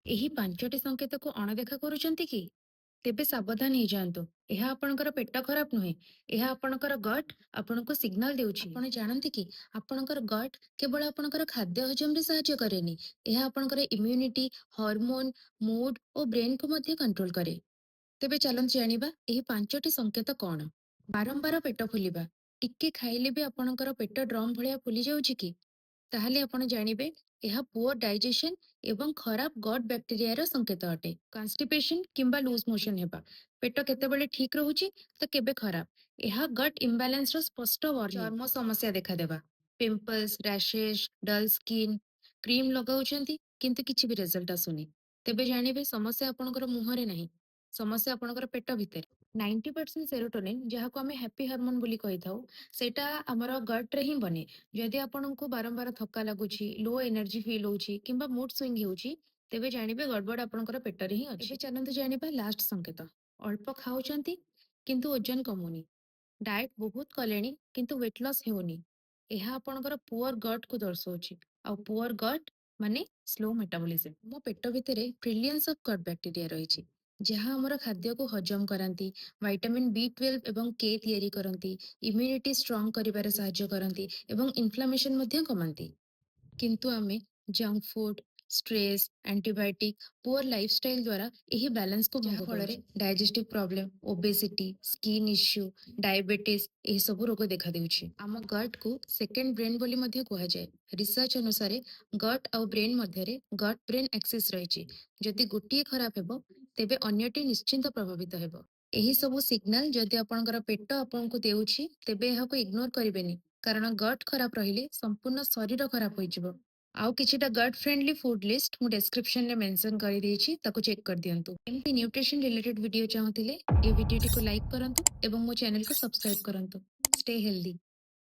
ଏହି 5ଟି ସଂକେତକୁ ଅଣଦେଖା କରୁଛନ୍ତି କି? ତେବେ ସାବଧାନ ହେଇଯାଆନ୍ତୁ। ଏହା ଆପଣଙ୍କର ପେଟ ଖରାପ ନୁହେଁ। ଏହା ଆପଣଙ୍କର ଗଟ୍ ଆପଣଙ୍କୁ ସିଗ୍ନାଲ ଦେଉଛି। ଆପଣ ଜାଣନ୍ତି କି ଆପଣଙ୍କର ଗଟ୍ କେବଳ ଆପଣଙ୍କର ଖାଦ୍ୟ ହଜମରେ ସାହାଯ୍ୟ କରେନି। ଏହା ଆପଣଙ୍କର ଇମ୍ୟୁନିଟି, ହରମୋନ, ମୁଡ୍ ଓ ବ୍ରେନକୁ ମଧ୍ୟ କଣ୍ଟ୍ରୋଲ କରେ। ତେବେ ଚାଲନ୍ତୁ ଜାଣିବା ଏହି 5ଟି ସଂକେତ କଣ? ବାରମ୍ବାର ପେଟ ଫୁଲିବା। ଟିକେ ଖାଇଲେ ବି ଆପଣଙ୍କର ପେଟ ଡ୍ରମ୍ ଭଳିଆ ଫୁଲି ଯାଉଛି କି? ତାହେଲେ ଆପଣ ଜାଣିବେ ଏହା ପୁଅର ଡାଇଜେସନ ଏବଂ ଖରାପ ଗଟ୍ ବ୍ୟାକ୍ଟେରିଆର ସଂକେତ ଅଟେ। କନଷ୍ଟିପେସନ କିମ୍ବା ଲୁଜ ମୋସନ ହେବା। ପେଟ କେତେବେଳେ ଠିକ ରହୁଛି ତ କେବେ ଖରାପ। ଏହା ଗଟ୍ ଇମ୍ବାଲାନ୍ସର ସ୍ପଷ୍ଟ ୱାର୍ନିଂ। ଚର୍ମ ସମସ୍ୟା ଦେଖାଦେବା। Pimples, rashes, dull skin. Cream ଲଗାଉଛନ୍ତି କିନ୍ତୁ କିଛି ବି ରେଜଲ୍ଟ ଆସୁନି। ତେବେ ଜାଣିବେ ସମସ୍ୟା ଆପଣଙ୍କର ମୁହଁରେ ନାହିଁ, ସମସ୍ୟା ଆପଣଙ୍କର ପେଟ ଭିତରେ। 90% ସେରୋଟୋନିନ୍, ଯାହାକୁ ଆମେ ହ୍ୟାପି ହର୍ମୋନ ବୋଲି କହିଥାଉ, ସେଇଟା ଆମର ଗଟ୍ରେ ହିଁ ବନେ। ଯଦି ଆପଣଙ୍କୁ ବାରମ୍ବାର ଥକା ଲାଗୁଛି, ଲୋ ଏନର୍ଜି ଫିଲ୍ ହଉଛି କିମ୍ବା ମୁଡ୍ ସୁଇଙ୍ଗ ହେଉଛି, ତେବେ ଜାଣିବେ ଗଡ଼ବଡ଼ ଆପଣଙ୍କର ପେଟରେ ହିଁ ଅଛି। ଏବେ ଚାଲନ୍ତୁ ଜାଣିବା ଲାଷ୍ଟ ସଂକେତ। ଅଳ୍ପ ଖାଉଛନ୍ତି କିନ୍ତୁ ଓଜନ କମୁନି। ଡାଏଟ୍ ବହୁତ କଲେଣି କିନ୍ତୁ ୱେଟ୍ ଲସ୍ ହେଉନି। ଏହା ଆପଣଙ୍କର ପୁଅର ଗଟ୍କୁ ଦର୍ଶାଉଛି। ଆଉ ପୁଅର ଗଟ୍ ମାନେ ସ୍ଲୋ ମେଟାବଲିଜିମ୍। ମୋ ପେଟ ଭିତରେ ଟ୍ରିଲିୟନ୍ସ ଅଫ୍ ଗଟ୍ ବ୍ୟାକ୍ଟେରିଆ ରହିଛି, ଯାହା ଆମର ଖାଦ୍ୟକୁ ହଜମ କରାନ୍ତି, ଭାଇଟାମିନ୍ B12 ଏବଂ K ତିଆରି କରନ୍ତି, ଇମ୍ୟୁନିଟି ଷ୍ଟ୍ରଙ୍ଗ କରିବାରେ ସାହାଯ୍ୟ କରନ୍ତି ଏବଂ ଇନଫ୍ଲାମେସନ ମଧ୍ୟ କମାନ୍ତି। କିନ୍ତୁ ଆମେ ଜଙ୍କ ଫୁଡ, ଷ୍ଟ୍ରେସ୍, ଆଣ୍ଟିବାୟୋଟିକ, ପୁଅର ଲାଇଫଷ୍ଟାଇଲ ଦ୍ୱାରା ଏହି ବ୍ୟାଲେନ୍ସକୁ ଭଙ୍ଗ ଫଳରେ digestive problem, obesity, skin issue, diabetes ଏହିସବୁ ରୋଗ ଦେଖାଦେଉଛି। ଆମ ଗଟ୍କୁ ସେକେଣ୍ଡ ବ୍ରେନ୍ ବୋଲି ମଧ୍ୟ କୁହାଯାଏ। ରିସର୍ଚ୍ଚ ଅନୁସାରେ ଗଟ୍ ଆଉ ବ୍ରେନ୍ ମଧ୍ୟରେ ଗଟ୍ ବ୍ରେନ୍ ଆକ୍ସିସ୍ ରହିଛି। ଯଦି ଗୋଟିଏ ଖରାପ ହେବ ତେବେ ଅନ୍ୟଟି ନିଶ୍ଚିନ୍ତ ପ୍ରଭାବିତ ହେବ। ଏହି ସବୁ ସିଗ୍ନାଲ ଯଦି ଆପଣଙ୍କର ପେଟ ଆପଣଙ୍କୁ ଦେଉଛି ତେବେ ଏହାକୁ ଇଗ୍ନୋର କରିବେନି, କାରଣ ଗଟ୍ ଖରାପ ରହିଲେ ସମ୍ପୂର୍ଣ୍ଣ ଶରୀର ଖରାପ ହୋଇଯିବ। ଆଉ କିଛିଟା ଗଟ୍ ଫ୍ରେଣ୍ଡଲି ଫୁଡ ଲିଷ୍ଟ ମୁଁ ଡେସ୍କ୍ରିପ୍ସନରେ ମେନସନ କରିଦେଇଛି, ତାକୁ ଚେକ୍ କରିଦିଅନ୍ତୁ। ଏମିତି ନ୍ୟୁଟ୍ରିସନ ରିଲେଟେଡ ଭିଡିଓ ଚାହୁଁଥିଲେ ଏ ଭିଡିଓଟିକୁ ଲାଇକ୍ କରନ୍ତୁ ଏବଂ ମୋ ଚ୍ୟାନେଲକୁ ସବସ୍କ୍ରାଇବ କରନ୍ତୁ। Stay healthy.